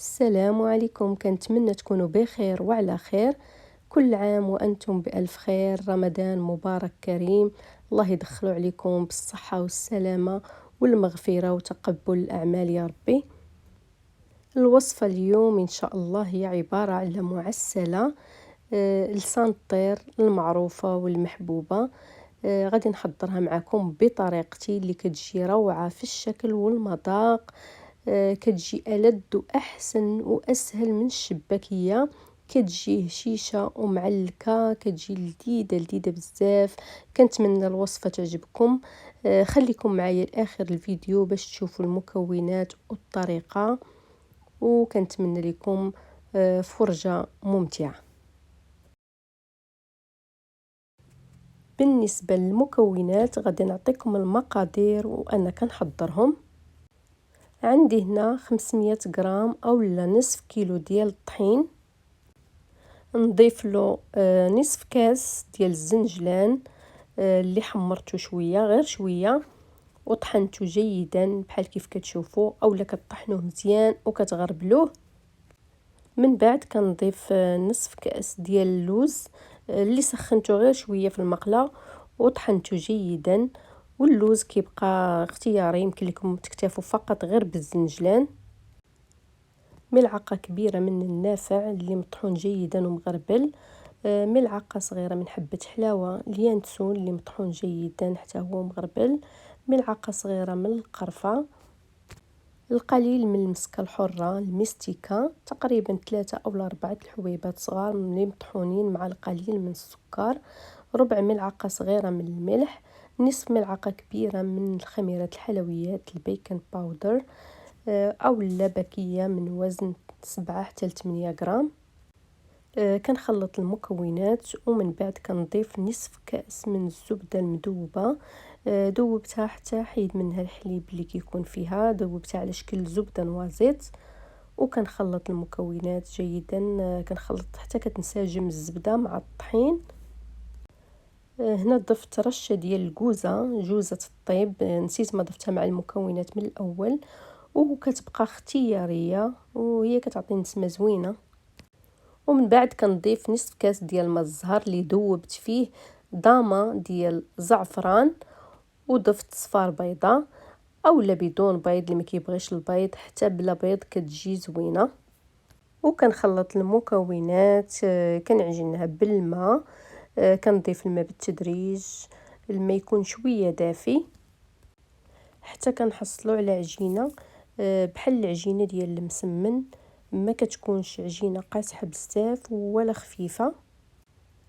السلام عليكم، كنتمنى تكونوا بخير وعلى خير. كل عام وأنتم بألف خير. رمضان مبارك كريم. الله يدخلوا عليكم بالصحة والسلامة والمغفرة وتقبل الأعمال يا ربي. الوصفة اليوم إن شاء الله هي عبارة على معسلة لسان الطير المعروفة والمحبوبة. غادي نحضرها معكم بطريقتي اللي كتجي روعة في الشكل والمذاق. كتجي ألذ وأحسن وأسهل من الشباكية، كتجي هشيشة ومعلكة، كتجي لذيذة بزاف. كنتمنى الوصفة تعجبكم. خليكم معايا لآخر الفيديو باش تشوفوا المكونات والطريقة، وكنتمنى لكم فرجة ممتعة. بالنسبة للمكونات غادي نعطيكم المقادير وأنا كنحضرهم. عندي هنا 500 غرام أو نصف كيلو ديال الطحين، نضيف له نصف كاس ديال الزنجلان اللي حمرته شوية غير شوية وطحنته جيدا بحال كيف كتشوفوا، اولا كطحنوه مزيان وكتغربلوه. من بعد كنضيف نصف كاس ديال اللوز اللي سخنته غير شويه في المقله وطحنته جيدا. واللوز كيبقى اختياري، يمكن لكم تكتفوا فقط غير بالزنجلان. ملعقه كبيره من النافع اللي مطحون جيدا ومغربل. ملعقه صغيره من حبه حلاوه اليانسون اللي مطحون جيدا حتى هو مغربل. ملعقه صغيره من القرفه، القليل من المسكه الحره المستيكه، تقريبا 3 أو 4 الحبيبات صغار اللي مطحونين مع القليل من السكر. ربع ملعقه صغيره من الملح، نصف ملعقه كبيره من الخميرات الحلويات البيكنج باودر او اللبكيه من وزن 7 حتى 8 غرام. كنخلط المكونات ومن بعد كنضيف نصف كأس من الزبدة المذوبة. ذوبتها حتى حيد منها الحليب اللي كيكون فيها، ذوبتها على شكل زبدة نوازيط. وكنخلط المكونات جيدا، كنخلط حتى كتنسجم الزبدة مع الطحين. هنا ضفت رشة ديال الكوزة، جوزة الطيب، نسيت ما ضفتها مع المكونات من الأول، وكتبقى اختيارية وهي كتعطي نسمة زوينة. ومن بعد كنضيف نصف كاس ديال الماء الزهر اللي ذوبت فيه ضامه ديال زعفران، وضفت صفار بيضه اولا بدون بيض اللي ما كيبغيش البيض، حتى بلا بيض كتجي زوينه. وكنخلط المكونات، كنعجنها بالماء. كنضيف الماء بالتدريج، الماء يكون شويه دافي حتى كنحصلوا على عجينه بحال العجينه ديال المسمن، ما كتكونش عجينه قاصحه بزاف ولا خفيفه.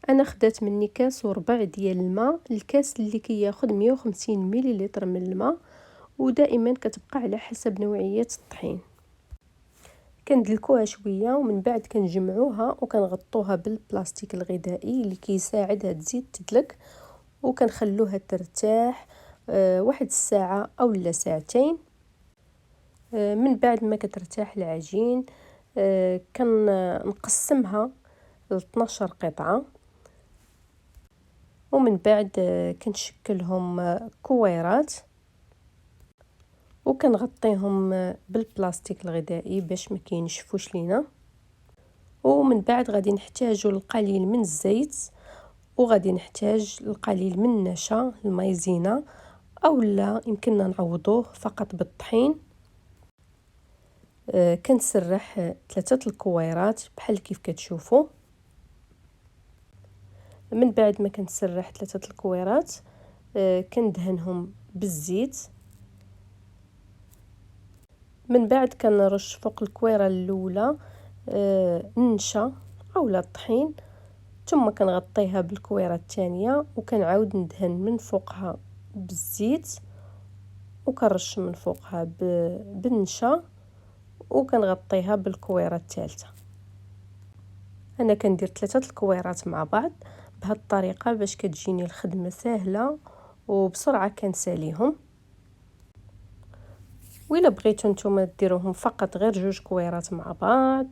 انا خدات مني كاس وربع ديال الماء، الكاس اللي كياخذ 150 مليلتر من الماء، ودائما كتبقى على حسب نوعيه الطحين. كندلكوها شويه ومن بعد كنجمعوها وكنغطوها بالبلاستيك الغذائي اللي كيساعدها تزيد تدلك، وكنخلوها ترتاح واحد الساعه او ساعتين. من بعد ما كترتاح العجين كنقسمها ل 12 قطعه، ومن بعد كنشكلهم كويرات وكنغطيهم بالبلاستيك الغذائي باش ما كينشفوش لينا. ومن بعد غادي نحتاجوا القليل من الزيت، وغادي نحتاج القليل من النشا المايزينا، او لا يمكننا نعوضوه فقط بالطحين. كنسرح 3 الكويرات بحال كيف كتشوفوا. من بعد ما كنسرح 3 الكويرات كندهنهم بالزيت. من بعد كنرش فوق الكويره الاولى النشا اولا الطحين، ثم كنغطيها بالكويره الثانيه وكنعاود ندهن من فوقها بالزيت، وكنرش من فوقها بالنشا، وكنغطيها بالكويره الثالثه. انا كندير 3 الكويرات مع بعض بهذه الطريقه باش كتجيني الخدمه سهله وبسرعه كنساليهم. وإلا بغيتو نتوما ديروهم فقط غير 2 كويرات مع بعض،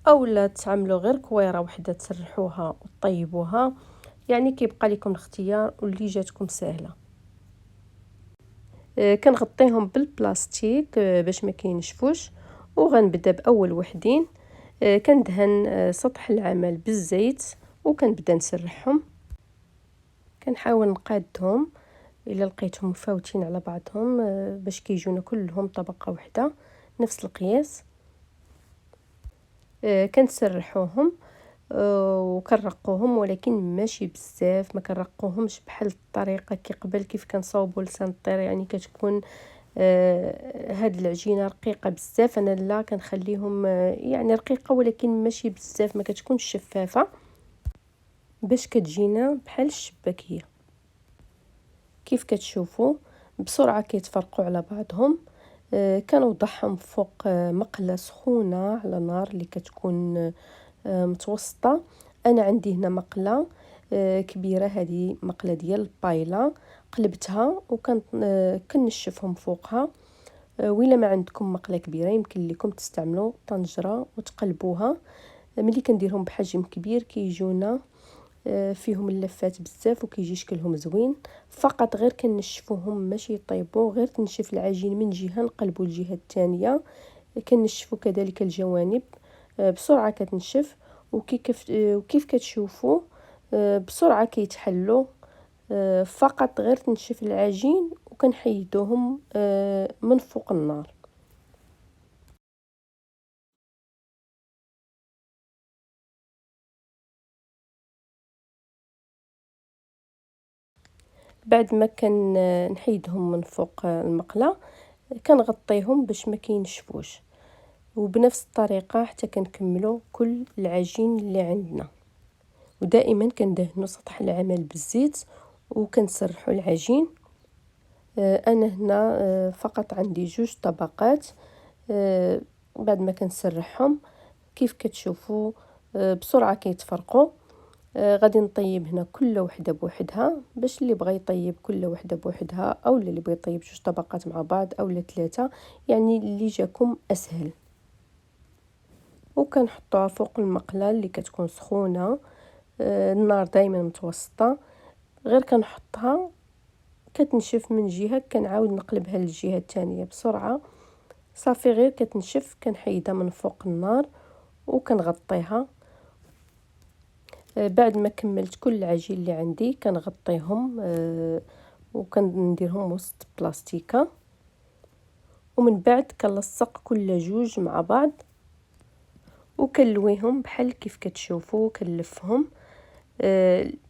اولا تعملوا غير كويره وحده تسرحوها وطيبوها، يعني كيبقى لكم الاختيار واللي جاتكم سهله. كنغطيهم بالبلاستيك باش ما كينشفوش، وغنبدا باول وحدين. كندهن سطح العمل بالزيت وكنبدا نسرحهم. كنحاول نقادهم الا لقيتهم مفاوتين على بعضهم باش كيجونا كلهم طبقه واحده نفس القياس. كنسرحوهم وكنرقوهم، ولكن ماشي بزاف، ما كنرقوهمش بحال الطريقه كي قبل كيف كنصاوبوا لسان الطير، يعني كتكون هاد العجينه رقيقه بزاف. انا لا كنخليهم يعني رقيقه ولكن ماشي بزاف، ما كتكونش شفافه باش كتجينا بحال الشباكيه. كيف كتشوفوا بسرعه كيتفرقوا على بعضهم. كنوضعهم فوق مقله سخونه على نار اللي كتكون متوسطه. انا عندي هنا مقله كبيره، هذه مقله ديال البايله، قلبتها وكنشفهم فوقها. وإلا ما عندكم مقله كبيره يمكن لكم تستعملوا طنجره وتقلبوها. ملي كنديرهم بحجم كبير كيجونا فيهم اللفات بزاف وكيجي شكلهم زوين. فقط غير كنشفوهم ماشي يطيبوا، غير تنشف العجين من جهه نقلبوا الجهه الثانيه. كنشفوا كذلك الجوانب بسرعه كتنشف. وكيف كتشوفوا بسرعه كيتحلوا. فقط غير تنشف العجين وكنحيدوهم من فوق النار. بعد ما نحيدهم من فوق المقله كنغطيهم باش ما كينشفوش، وبنفس الطريقه حتى كنكملوا كل العجين اللي عندنا. ودائما كندهنوا سطح العمل بالزيت وكنسرحوا العجين. انا هنا فقط عندي 2 طبقات. بعد ما كنسرحهم كيف كتشوفوا بسرعه كيتفرقوا. غادي نطيب هنا كل وحده بوحدها، باش اللي بغى يطيب كل وحده بوحدها او اللي بغى يطيب 2 طبقات مع بعض او 3، يعني اللي جاكم اسهل. وكنحطوها فوق المقله اللي كتكون سخونه. النار دائما متوسطه. غير كنحطها كتنشف من جهه، كنعاود نقلبها للجهه الثانيه بسرعه. صافي غير كتنشف كنحيدها من فوق النار وكنغطيها. بعد ما كملت كل العجين اللي عندي كنغطيهم وكنديرهم وسط بلاستيكه. ومن بعد كنلصق كل جوج مع بعض وكنلويهم بحال كيف كتشوفوا. كنلفهم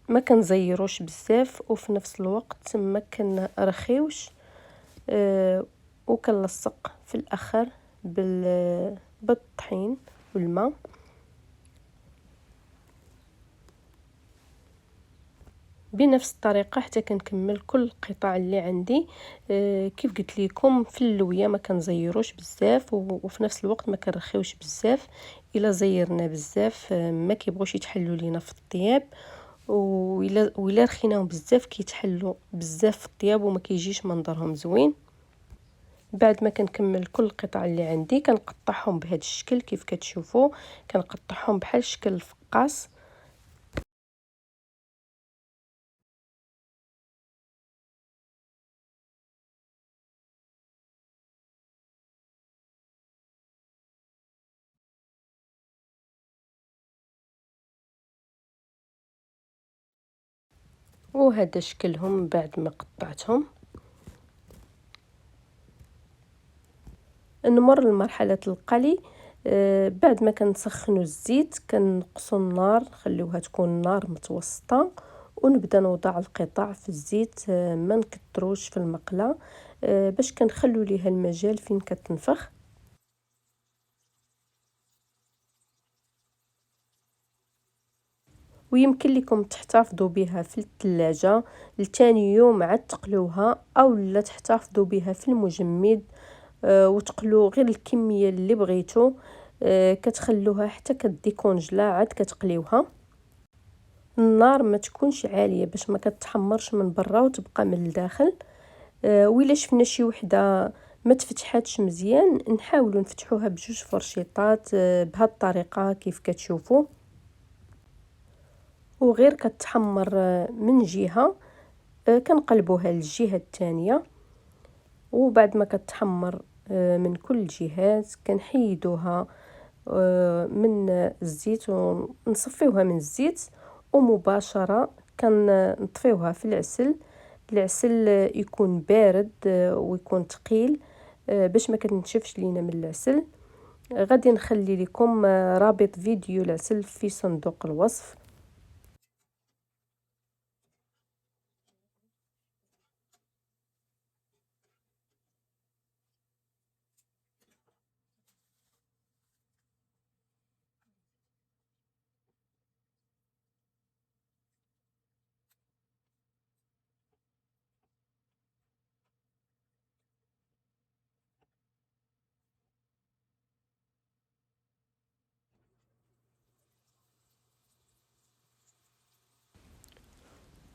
ما كنزيروش بزاف وفي نفس الوقت ما كنرخيوش. وكنلصق في الاخر بالطحين والماء. بنفس الطريقه حتى كنكمل كل القطع اللي عندي. كيف قلت لكم في اللويه ما كنزيروش بزاف وفي نفس الوقت ما كنرخيوش بزاف. الا زيرنا بزاف ما كيبغوش يتحلوا لينا في الطياب، وإلا رخيناهم بزاف كيتحلوا بزاف في الطياب وما كيجيش منظرهم زوين. بعد ما كنكمل كل القطع اللي عندي كنقطعهم بهذا الشكل كيف كتشوفوا. كنقطعهم بحال شكل الفقاس. وهذا شكلهم بعد ما قطعتهم. نمر لمرحله القلي. بعد ما كنسخنوا الزيت كنقصوا النار نخليوها تكون نار متوسطه ونبدا نوضع القطع في الزيت. ما نكتروش في المقله باش كنخلوا ليها المجال فين كتنفخ. ويمكن لكم تحتفظوا بها في الثلاجة لتاني يوم عاد تقلوها، او لا تحتفظوا بها في المجمد وتقلوا غير الكمية اللي بغيتو. كتخلوها حتى كديكونجلا عاد كتقليوها. النار ما تكونش عالية باش ما كتحمرش من برا وتبقى من الداخل. وإلا شفنا شي وحده ما تفتحاتش مزيان نحاولوا نفتحوها بجوج فرشيطات بهذه الطريقه كيف كتشوفوا. وغير كتحمر من جهه كنقلبوها للجهه الثانيه. وبعد ما كتحمر من كل الجهات، كنحيدوها من الزيت ونصفيوها من الزيت، ومباشرة كنطفيوها في العسل يكون بارد ويكون ثقيل باش ما كتنشفش لينا من العسل. غادي نخلي لكم رابط فيديو العسل في صندوق الوصف.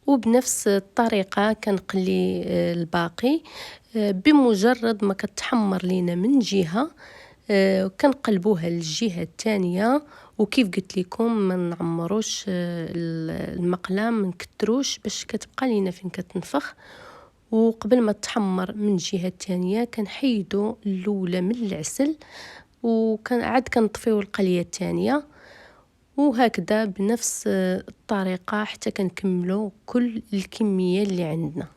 وبنفس الطريقة كنقلي الباقي. بمجرد ما كتحمر لينا من جهة كنقلبوها للجهة الثانية، وكيف قلت لكم ما نعمروش المقلة، ما نكتروش باش كتبقى لينا فين كتنفخ. وقبل ما تحمر من الجهة الثانية كنحيدو الاولى من العسل، وكنعاد كنطفيو القلية الثانية، وهكذا بنفس الطريقة حتى كنكملو كل الكمية اللي عندنا.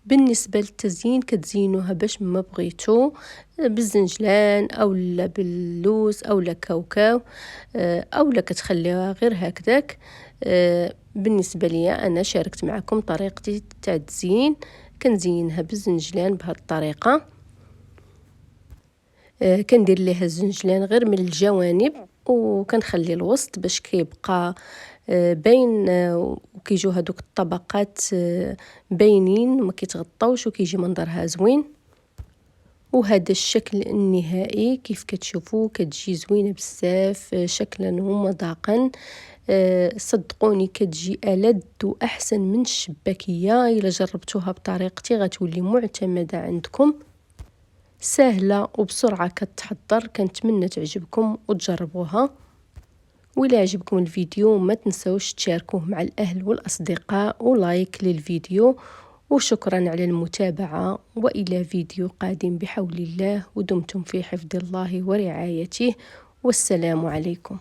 بالنسبة للتزيين كتزينوها باش ما بغيتو بالزنجلان اولا باللوز اولا كاوكاو، اولا كتخليوها غير هكذاك. بالنسبة لي انا شاركت معكم طريقتي تاع التزيين، كنزينها بالزنجلان بهذه الطريقة. كندير ليها الزنجلان غير من الجوانب، وكنخلي الوسط باش كيبقى باين، وكيجيو هذوك الطبقات باينين ما كيتغطاوش، وكيجي منظرها زوين. وهذا الشكل النهائي كيف كتشوفوا كتجي زوينه بزاف شكلا ومذاقا. صدقوني كتجي ألذ واحسن من الشباكيه. الا جربتوها بطريقتي غتولي معتمده عندكم، سهله وبسرعه كتحضر. كنتمنى تعجبكم وتجربوها. وإلا عجبكم الفيديو ما تنسوش تشاركوه مع الأهل والأصدقاء ولايك للفيديو. وشكرا على المتابعة، وإلى فيديو قادم بحول الله، ودمتم في حفظ الله ورعايته، والسلام عليكم.